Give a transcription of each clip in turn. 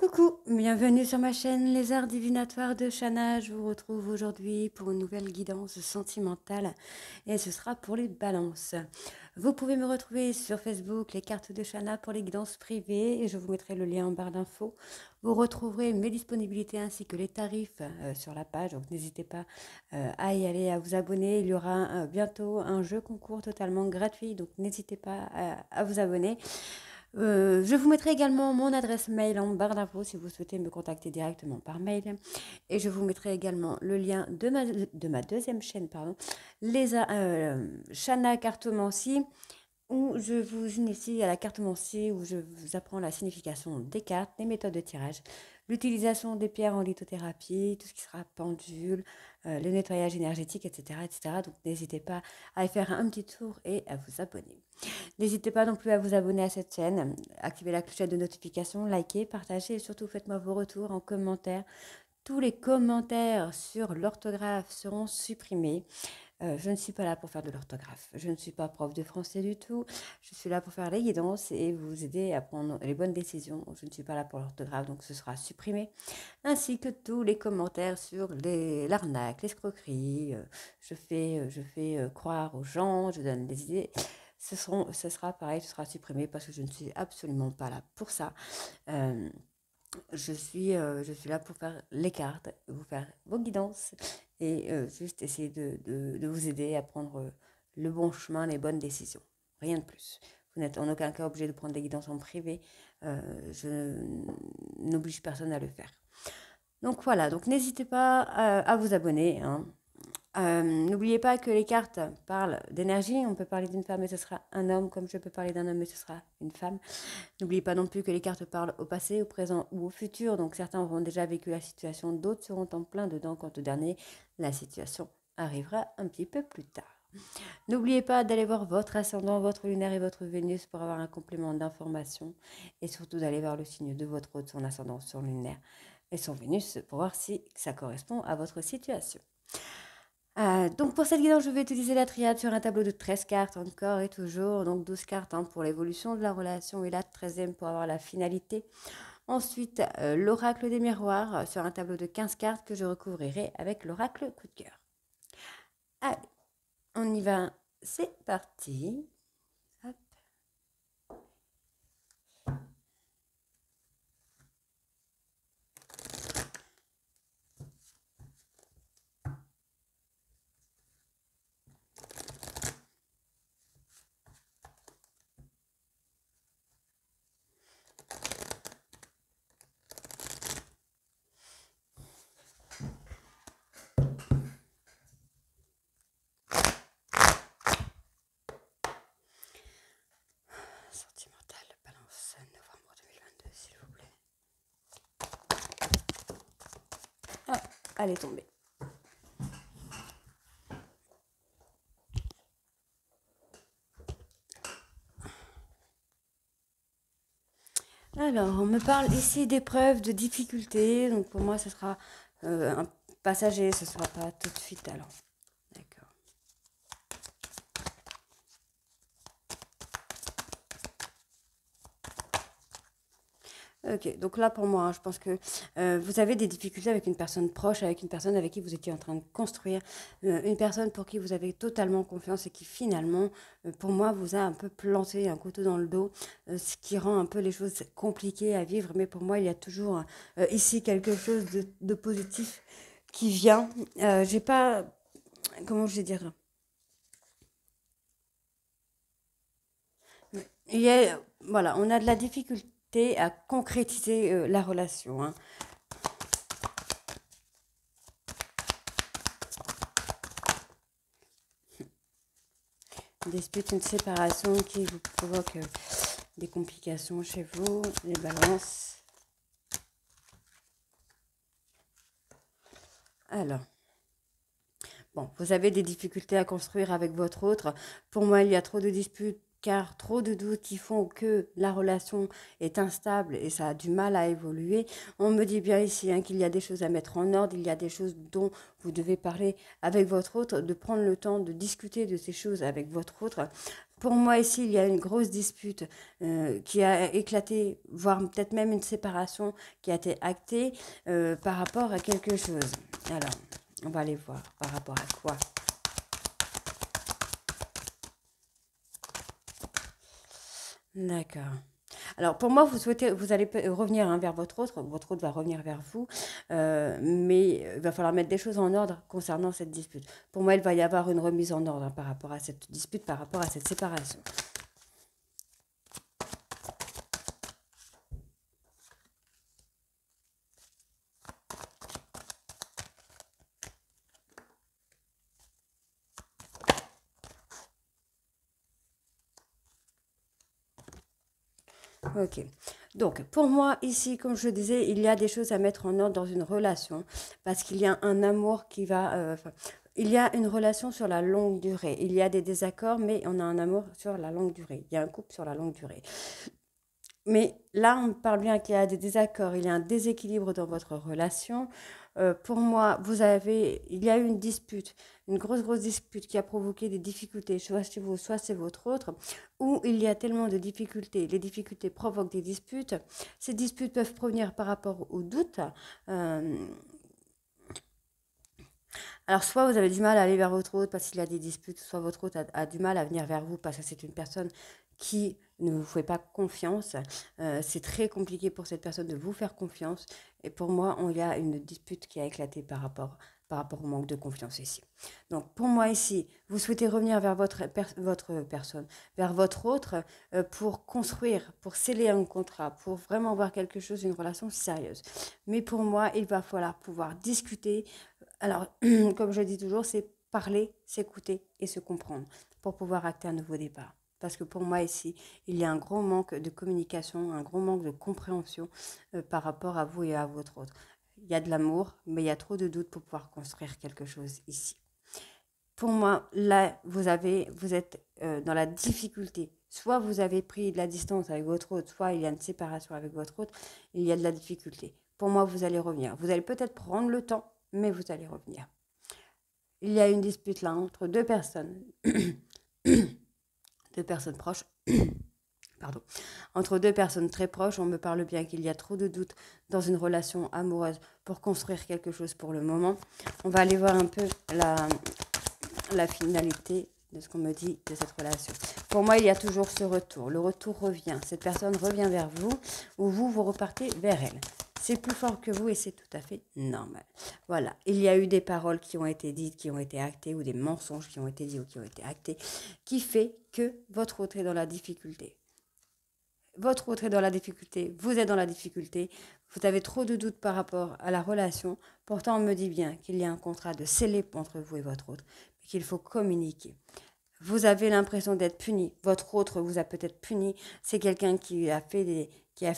Coucou, bienvenue sur ma chaîne Les Arts Divinatoires de Shana. Je vous retrouve aujourd'hui pour une nouvelle guidance sentimentale et ce sera pour les balances. Vous pouvez me retrouver sur Facebook, les cartes de Shana pour les guidances privées et je vous mettrai le lien en barre d'infos. Vous retrouverez mes disponibilités ainsi que les tarifs sur la page, donc n'hésitez pas à y aller, à vous abonner. Il y aura bientôt un jeu concours totalement gratuit, donc n'hésitez pas à vous abonner. Je vous mettrai également mon adresse mail en barre d'infos si vous souhaitez me contacter directement par mail. Et je vous mettrai également le lien de ma deuxième chaîne, pardon, Shana Cartomancie, où je vous initie à la cartomancie, où je vous apprends la signification des cartes, les méthodes de tirage, l'utilisation des pierres en lithothérapie, tout ce qui sera pendule, le nettoyage énergétique, etc., etc. Donc n'hésitez pas à y faire un petit tour et à vous abonner. N'hésitez pas non plus à vous abonner à cette chaîne, activer la clochette de notification, liker, partager et surtout faites-moi vos retours en commentaire. Tous les commentaires sur l'orthographe seront supprimés. Je ne suis pas là pour faire de l'orthographe. Je ne suis pas prof de français du tout. Je suis là pour faire les guidances et vous aider à prendre les bonnes décisions. Je ne suis pas là pour l'orthographe, donc ce sera supprimé. Ainsi que tous les commentaires sur l'arnaque, l'escroquerie. Je fais croire aux gens, je donne des idées. Ce sera pareil, ce sera supprimé parce que je ne suis absolument pas là pour ça. Je suis là pour faire les cartes, vous faire vos guidances et juste essayer de vous aider à prendre le bon chemin, les bonnes décisions. Rien de plus. Vous n'êtes en aucun cas obligé de prendre des guidances en privé. Je n'oblige personne à le faire. Donc voilà, donc n'hésitez pas à vous abonner. Hein. N'oubliez pas que les cartes parlent d'énergie. On peut parler d'une femme et ce sera un homme, comme je peux parler d'un homme et ce sera une femme. N'oubliez pas non plus que les cartes parlent au passé, au présent ou au futur. Donc certains auront déjà vécu la situation, d'autres seront en plein dedans quand au dernier, la situation arrivera un petit peu plus tard. N'oubliez pas d'aller voir votre ascendant, votre lunaire et votre Vénus pour avoir un complément d'information. Et surtout d'aller voir le signe de votre hôte, son ascendant, son lunaire et son Vénus pour voir si ça correspond à votre situation. Donc pour cette guidance, je vais utiliser la triade sur un tableau de 13 cartes encore et toujours. Donc 12 cartes pour l'évolution de la relation et la 13e pour avoir la finalité. Ensuite, l'oracle des miroirs sur un tableau de 15 cartes que je recouvrirai avec l'oracle coup de cœur. Allez, on y va. C'est parti. Hop. Sentimental, balance, novembre 2022, s'il vous plaît. Ah, elle est tombée. Alors, on me parle ici d'épreuves, de difficultés. Donc pour moi, ce sera un passager, ce ne sera pas tout de suite. Alors, d'accord. Ok, donc là pour moi, je pense que vous avez des difficultés avec une personne proche, avec une personne avec qui vous étiez en train de construire, une personne pour qui vous avez totalement confiance et qui finalement, pour moi, vous a un peu planté un couteau dans le dos, ce qui rend un peu les choses compliquées à vivre. Mais pour moi, il y a toujours ici quelque chose de positif qui vient. J'ai pas, comment je vais dire, il y a, voilà, on a de la difficulté à concrétiser la relation. Hein. Une dispute, une séparation qui vous provoque des complications chez vous, les balances. Alors, bon, vous avez des difficultés à construire avec votre autre. Pour moi, il y a trop de disputes car trop de doutes qui font que la relation est instable et ça a du mal à évoluer. On me dit bien ici qu'il y a des choses à mettre en ordre, il y a des choses dont vous devez parler avec votre autre, de prendre le temps de discuter de ces choses avec votre autre Pour moi, ici, il y a une grosse dispute qui a éclaté, voire peut-être même une séparation qui a été actée par rapport à quelque chose. Alors, on va aller voir par rapport à quoi. D'accord. Alors, pour moi, vous allez revenir vers votre autre va revenir vers vous, mais il va falloir mettre des choses en ordre concernant cette dispute. Pour moi, il va y avoir une remise en ordre par rapport à cette dispute, par rapport à cette séparation. Ok. Donc, pour moi, ici, comme je disais, il y a des choses à mettre en ordre dans une relation parce qu'il y a un amour qui va... il y a une relation sur la longue durée. Il y a des désaccords, mais on a un amour sur la longue durée. Il y a un couple sur la longue durée. Mais là, on parle bien qu'il y a des désaccords, il y a un déséquilibre dans votre relation. Pour moi, il y a eu une dispute, une grosse dispute qui a provoqué des difficultés, soit chez vous, soit chez votre autre, où il y a tellement de difficultés. Les difficultés provoquent des disputes. Ces disputes peuvent provenir par rapport au doute. Euh, alors, soit vous avez du mal à aller vers votre autre parce qu'il y a des disputes, soit votre autre a du mal à venir vers vous parce que c'est une personne qui ne vous fait pas confiance. C'est très compliqué pour cette personne de vous faire confiance. Et pour moi, il y a une dispute qui a éclaté par rapport au manque de confiance ici. Donc, pour moi ici, vous souhaitez revenir vers votre personne, vers votre autre, pour construire, pour sceller un contrat, pour vraiment voir quelque chose, une relation sérieuse. Mais pour moi, il va falloir pouvoir discuter. Alors, comme je dis toujours, c'est parler, s'écouter et se comprendre pour pouvoir acter un nouveau départ. Parce que pour moi ici, il y a un gros manque de communication, un gros manque de compréhension par rapport à vous et à votre autre. Il y a de l'amour, mais il y a trop de doutes pour pouvoir construire quelque chose ici. Pour moi, là, vous êtes dans la difficulté. Soit vous avez pris de la distance avec votre autre, soit il y a une séparation avec votre autre, il y a de la difficulté. Pour moi, vous allez revenir. Vous allez peut-être prendre le temps, mais vous allez revenir. Il y a une dispute là entre deux personnes, deux personnes proches. Pardon. Entre deux personnes très proches, on me parle bien qu'il y a trop de doutes dans une relation amoureuse pour construire quelque chose pour le moment. On va aller voir un peu la finalité de ce qu'on me dit de cette relation. Pour moi, il y a toujours ce retour. Le retour revient. Cette personne revient vers vous ou vous repartez vers elle. C'est plus fort que vous et c'est tout à fait normal. Voilà. Il y a eu des paroles qui ont été dites, qui ont été actées, ou des mensonges qui ont été dits ou qui ont été actés, qui fait que votre autre est dans la difficulté. Votre autre est dans la difficulté, vous êtes dans la difficulté, vous avez trop de doutes par rapport à la relation. Pourtant, on me dit bien qu'il y a un contrat de scellé entre vous et votre autre, mais qu'il faut communiquer. Vous avez l'impression d'être puni. Votre autre vous a peut-être puni. C'est quelqu'un qui a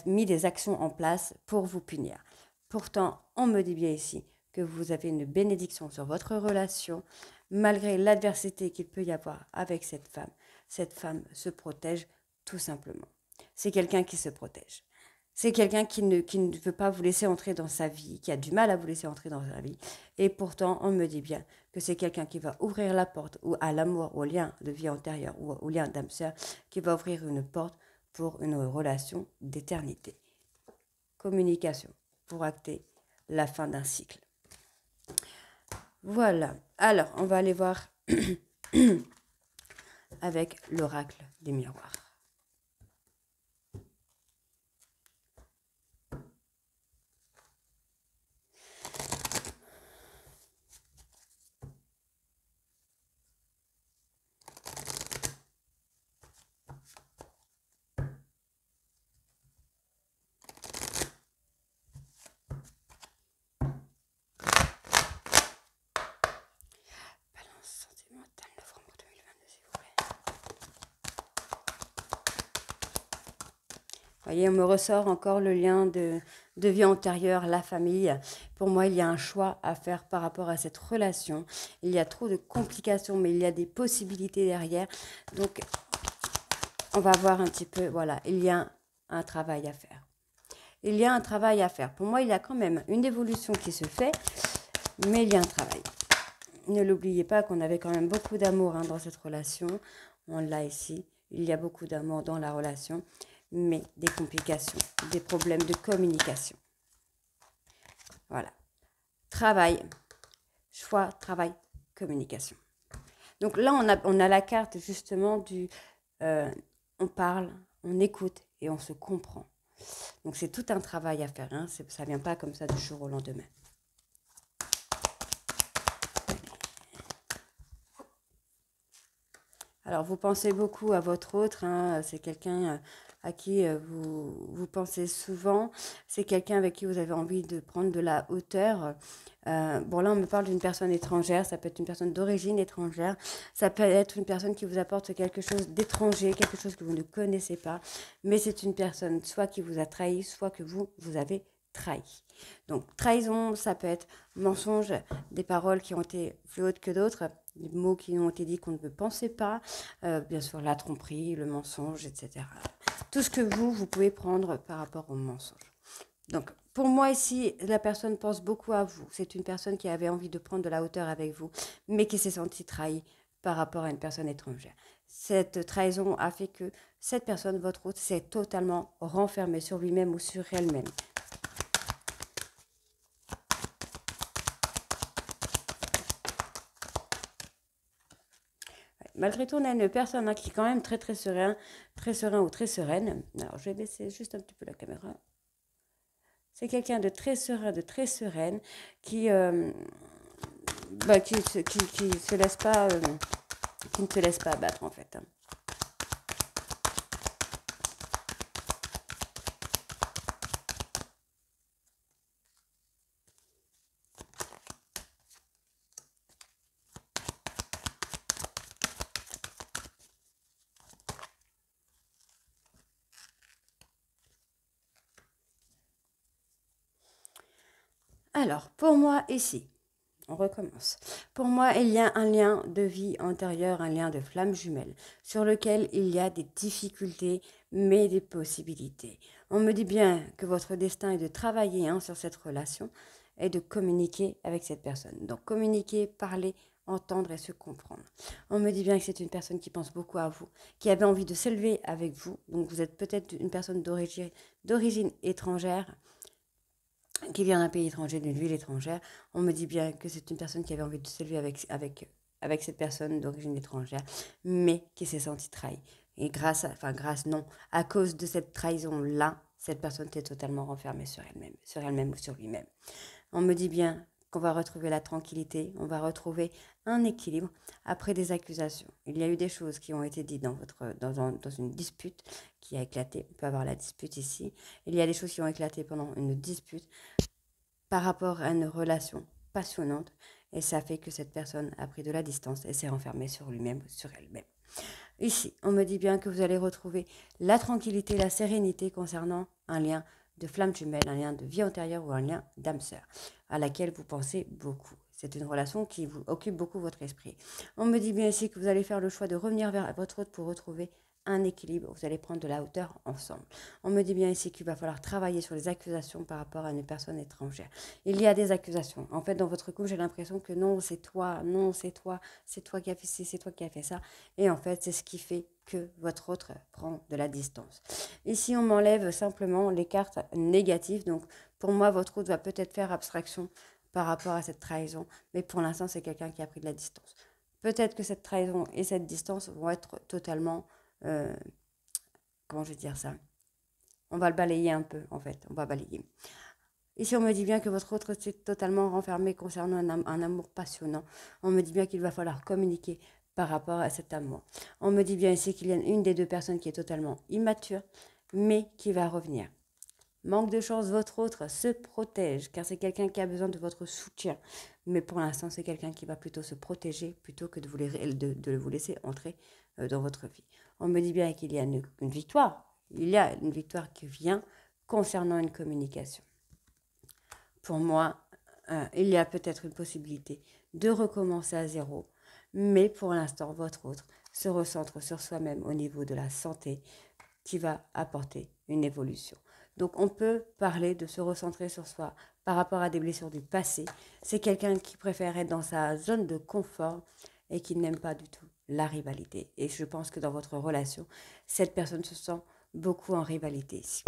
mis des actions en place pour vous punir. Pourtant, on me dit bien ici que vous avez une bénédiction sur votre relation, malgré l'adversité qu'il peut y avoir avec cette femme. Cette femme se protège tout simplement. C'est quelqu'un qui se protège. C'est quelqu'un qui ne veut pas vous laisser entrer dans sa vie, qui a du mal à vous laisser entrer dans sa vie. Et pourtant, on me dit bien que c'est quelqu'un qui va ouvrir la porte ou à l'amour, au lien de vie antérieure ou au lien d'âme sœur, qui va ouvrir une porte pour une relation d'éternité. Communication pour acter la fin d'un cycle. Voilà. Alors, on va aller voir avec l'oracle des miroirs. Voyez, on me ressort encore le lien de vie antérieure, la famille. Pour moi, il y a un choix à faire par rapport à cette relation. Il y a trop de complications, mais il y a des possibilités derrière. Donc, on va voir un petit peu, voilà, il y a un travail à faire. Il y a un travail à faire. Pour moi, il y a quand même une évolution qui se fait, mais il y a un travail. Ne l'oubliez pas qu'on avait quand même beaucoup d'amour dans cette relation. On l'a ici. il y a beaucoup d'amour dans la relation, mais des complications, des problèmes de communication. Voilà. Travail, choix, travail, communication. Donc là, on a la carte justement du on parle, on écoute et on se comprend. Donc c'est tout un travail à faire, hein. Ça ne vient pas comme ça du jour au lendemain. Alors vous pensez beaucoup à votre autre, hein. C'est quelqu'un à qui vous pensez souvent, c'est quelqu'un avec qui vous avez envie de prendre de la hauteur. Bon là on me parle d'une personne étrangère, ça peut être une personne d'origine étrangère, ça peut être une personne qui vous apporte quelque chose d'étranger, quelque chose que vous ne connaissez pas, mais c'est une personne soit qui vous a trahi, soit que vous avez trahi. Donc trahison, ça peut être mensonge, des paroles qui ont été plus hautes que d'autres, des mots qui ont été dits qu'on ne pensait pas, bien sûr la tromperie, le mensonge, etc. Tout ce que vous pouvez prendre par rapport au mensonge. Donc, pour moi ici, la personne pense beaucoup à vous. C'est une personne qui avait envie de prendre de la hauteur avec vous, mais qui s'est sentie trahie par rapport à une personne étrangère. Cette trahison a fait que cette personne, votre autre, s'est totalement renfermée sur lui-même ou sur elle-même. Malgré tout, on a une personne qui est quand même très serein ou très sereine. Alors, je vais baisser juste un petit peu la caméra. C'est quelqu'un de très serein, de très sereine, qui se laisse pas, qui ne se laisse pas abattre en fait. Alors, pour moi ici, on recommence. Pour moi, il y a un lien de vie antérieure, un lien de flamme jumelle, sur lequel il y a des difficultés, mais des possibilités. On me dit bien que votre destin est de travailler sur cette relation et de communiquer avec cette personne. Donc, communiquer, parler, entendre et se comprendre. On me dit bien que c'est une personne qui pense beaucoup à vous, qui avait envie de s'élever avec vous. Donc, vous êtes peut-être une personne d'origine étrangère, qui vient d'un pays étranger, d'une ville étrangère. On me dit bien que c'est une personne qui avait envie de s'élever avec cette personne d'origine étrangère, mais qui s'est sentie trahie. Et à cause de cette trahison-là, cette personne s'est totalement renfermée sur elle-même ou sur lui-même. On me dit bien qu'on va retrouver la tranquillité, on va retrouver un équilibre après des accusations. Il y a eu des choses qui ont été dites dans une dispute qui a éclaté. On peut avoir la dispute ici. Il y a des choses qui ont éclaté pendant une dispute par rapport à une relation passionnante et ça fait que cette personne a pris de la distance et s'est renfermée sur lui-même, sur elle-même. Ici, on me dit bien que vous allez retrouver la tranquillité, la sérénité concernant un lien de flamme jumelle, un lien de vie antérieure ou un lien d'âme sœur, à laquelle vous pensez beaucoup. C'est une relation qui vous occupe beaucoup votre esprit. On me dit bien ici que vous allez faire le choix de revenir vers votre autre pour retrouver un équilibre, vous allez prendre de la hauteur ensemble. On me dit bien ici qu'il va falloir travailler sur les accusations par rapport à une personne étrangère. Il y a des accusations. En fait, dans votre couple, j'ai l'impression que non, c'est toi qui as fait ci, c'est toi qui as fait ça. Et en fait, c'est ce qui fait que votre autre prend de la distance. Ici, on m'enlève simplement les cartes négatives. Donc, pour moi, votre autre va peut-être faire abstraction par rapport à cette trahison. Mais pour l'instant, c'est quelqu'un qui a pris de la distance. Peut-être que cette trahison et cette distance vont être totalement... comment je vais dire ça? On va le balayer un peu, en fait. On va balayer. Ici, on me dit bien que votre autre s'est totalement renfermé concernant un amour passionnant. On me dit bien qu'il va falloir communiquer par rapport à cet amour. On me dit bien ici qu'il y a une des deux personnes qui est totalement immature, mais qui va revenir. Manque de chance, votre autre se protège, car c'est quelqu'un qui a besoin de votre soutien. Mais pour l'instant, c'est quelqu'un qui va plutôt se protéger, plutôt que de vous laisser entrer dans votre vie. On me dit bien qu'il y a une victoire. Il y a une victoire qui vient concernant une communication. Pour moi, il y a peut-être une possibilité de recommencer à zéro, mais pour l'instant, votre autre se recentre sur soi-même au niveau de la santé qui va apporter une évolution. Donc on peut parler de se recentrer sur soi par rapport à des blessures du passé. C'est quelqu'un qui préfère être dans sa zone de confort et qui n'aime pas du tout la rivalité. Et je pense que dans votre relation, cette personne se sent beaucoup en rivalité ici.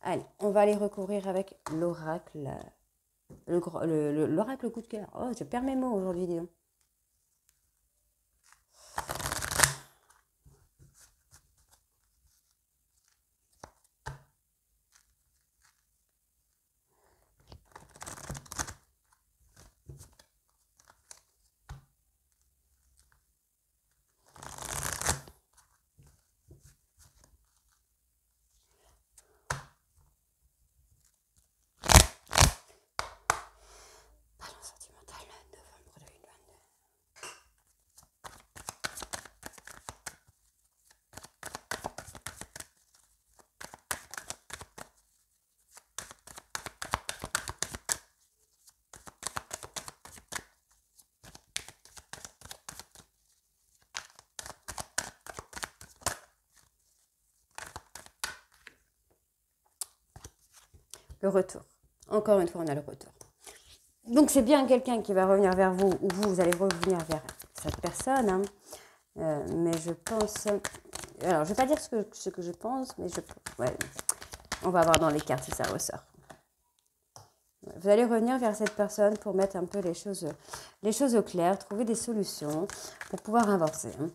Allez, on va aller recourir avec l'oracle, l'oracle coup de cœur. Oh, je perds mes mots aujourd'hui, dis donc. Balance sentimentale, novembre 2022. Le retour. Encore une fois, on a le retour. Donc, c'est bien quelqu'un qui va revenir vers vous ou vous allez revenir vers cette personne. Hein. Mais je pense... Alors, je ne vais pas dire ce que je pense, mais ouais, on va voir dans les cartes si ça ressort. Vous allez revenir vers cette personne pour mettre un peu les choses au clair, trouver des solutions pour pouvoir avancer. Hein.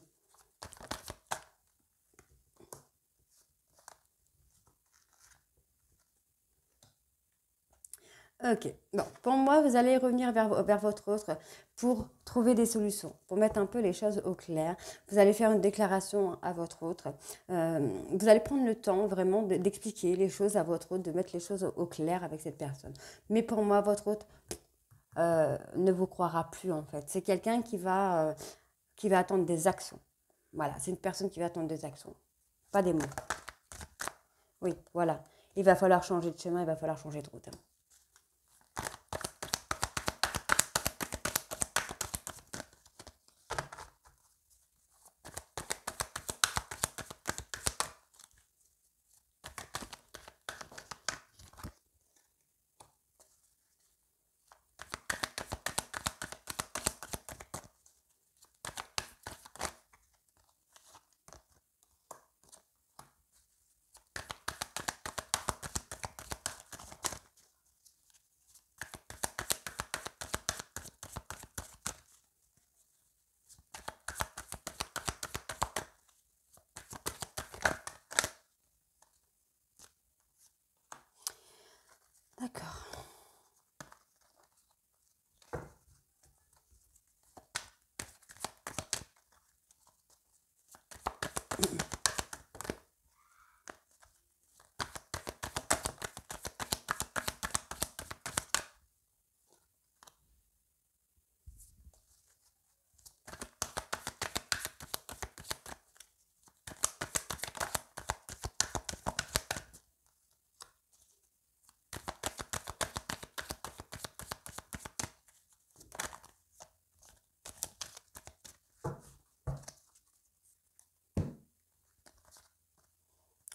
Ok, bon, pour moi, vous allez revenir vers votre autre pour trouver des solutions, pour mettre un peu les choses au clair. Vous allez faire une déclaration à votre autre. Vous allez prendre le temps vraiment d'expliquer les choses à votre autre, de mettre les choses au clair avec cette personne. Mais pour moi, votre autre ne vous croira plus en fait. C'est quelqu'un qui va attendre des actions. Voilà, c'est une personne qui va attendre des actions, pas des mots. Oui, voilà. Il va falloir changer de chemin, il va falloir changer de route. Hein. D'accord.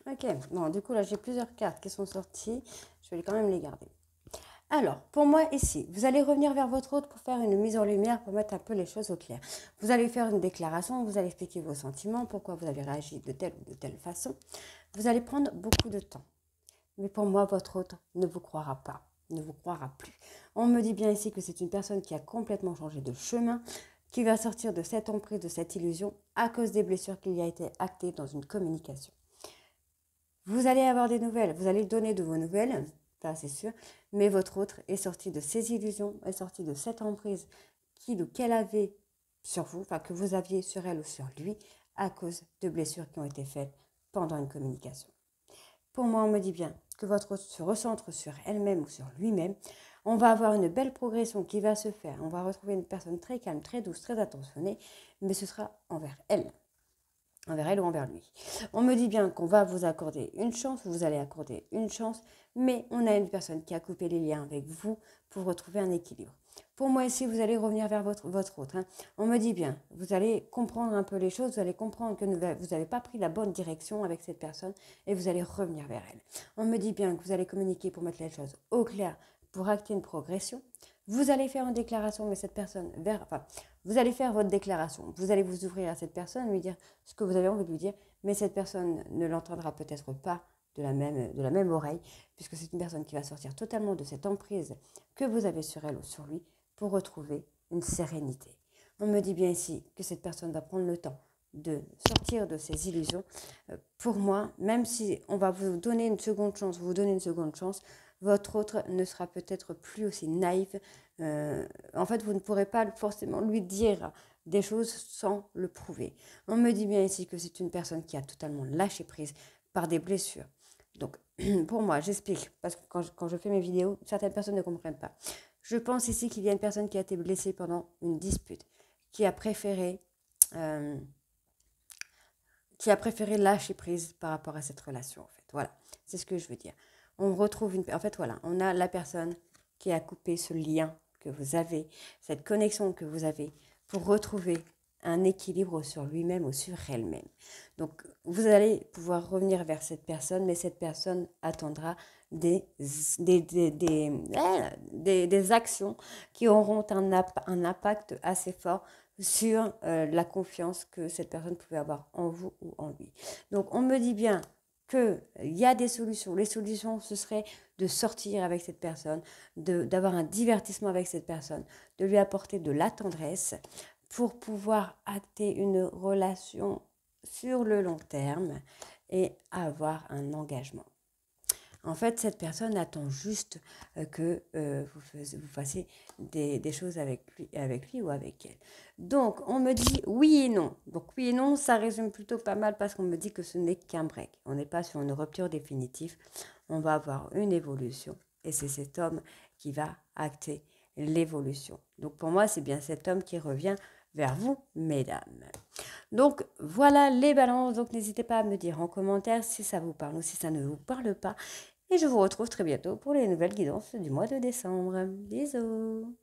Ok, bon, du coup, là, j'ai plusieurs cartes qui sont sorties. Je vais quand même les garder. Alors, pour moi, ici, vous allez revenir vers votre autre pour faire une mise en lumière, pour mettre un peu les choses au clair. Vous allez faire une déclaration, vous allez expliquer vos sentiments, pourquoi vous avez réagi de telle ou de telle façon. Vous allez prendre beaucoup de temps. Mais pour moi, votre autre ne vous croira pas, ne vous croira plus. On me dit bien ici que c'est une personne qui a complètement changé de chemin, qui va sortir de cette emprise, de cette illusion, à cause des blessures qu'il y a été actées dans une communication. Vous allez avoir des nouvelles, vous allez donner de vos nouvelles, ça c'est sûr, mais votre autre est sorti de ces illusions, est sorti de cette emprise qu'elle avait sur vous, enfin que vous aviez sur elle ou sur lui, à cause de blessures qui ont été faites pendant une communication. Pour moi, on me dit bien que votre autre se recentre sur elle-même ou sur lui-même. On va avoir une belle progression qui va se faire. On va retrouver une personne très calme, très douce, très attentionnée, mais ce sera envers elle ou envers lui. On me dit bien qu'on va vous accorder une chance, vous allez accorder une chance, mais on a une personne qui a coupé les liens avec vous pour retrouver un équilibre. Pour moi ici, vous allez revenir vers votre autre. Hein. On me dit bien, vous allez comprendre un peu les choses, vous allez comprendre que vous n'avez pas pris la bonne direction avec cette personne et vous allez revenir vers elle. On me dit bien que vous allez communiquer pour mettre les choses au clair, pour acter une progression. Vous allez faire une déclaration, mais cette personne, enfin, vous allez faire votre déclaration. Vous allez vous ouvrir à cette personne, lui dire ce que vous avez envie de lui dire, mais cette personne ne l'entendra peut-être pas de la même oreille, puisque c'est une personne qui va sortir totalement de cette emprise que vous avez sur elle ou sur lui pour retrouver une sérénité. On me dit bien ici que cette personne va prendre le temps de sortir de ses illusions. Pour moi, même si on va vous donner une seconde chance, votre autre ne sera peut-être plus aussi naïf. En fait, vous ne pourrez pas forcément lui dire des choses sans le prouver. On me dit bien ici que c'est une personne qui a totalement lâché prise par des blessures. Donc, pour moi, j'explique, parce que quand je fais mes vidéos, certaines personnes ne comprennent pas. Je pense ici qu'il y a une personne qui a été blessée pendant une dispute, qui a préféré lâcher prise par rapport à cette relation, en fait. Voilà, c'est ce que je veux dire. On retrouve en fait, voilà, on a la personne qui a coupé ce lien que vous avez, cette connexion que vous avez pour retrouver un équilibre sur lui-même ou sur elle-même. Donc, vous allez pouvoir revenir vers cette personne, mais cette personne attendra des actions qui auront un impact assez fort sur la confiance que cette personne pouvait avoir en vous ou en lui. Donc, on me dit bien qu'il y a des solutions. Les solutions, ce serait de sortir avec cette personne, d'avoir un divertissement avec cette personne, de lui apporter de la tendresse pour pouvoir acter une relation sur le long terme et avoir un engagement. En fait, cette personne attend juste que vous fassiez des choses avec lui ou avec elle. Donc, on me dit oui et non. Donc, oui et non, ça résume plutôt pas mal parce qu'on me dit que ce n'est qu'un break. On n'est pas sur une rupture définitive. On va avoir une évolution. Et c'est cet homme qui va acter l'évolution. Donc, pour moi, c'est bien cet homme qui revient vers vous, mesdames. Donc, voilà les balances. Donc, n'hésitez pas à me dire en commentaire si ça vous parle ou si ça ne vous parle pas. Et je vous retrouve très bientôt pour les nouvelles guidances du mois de décembre. Bisous!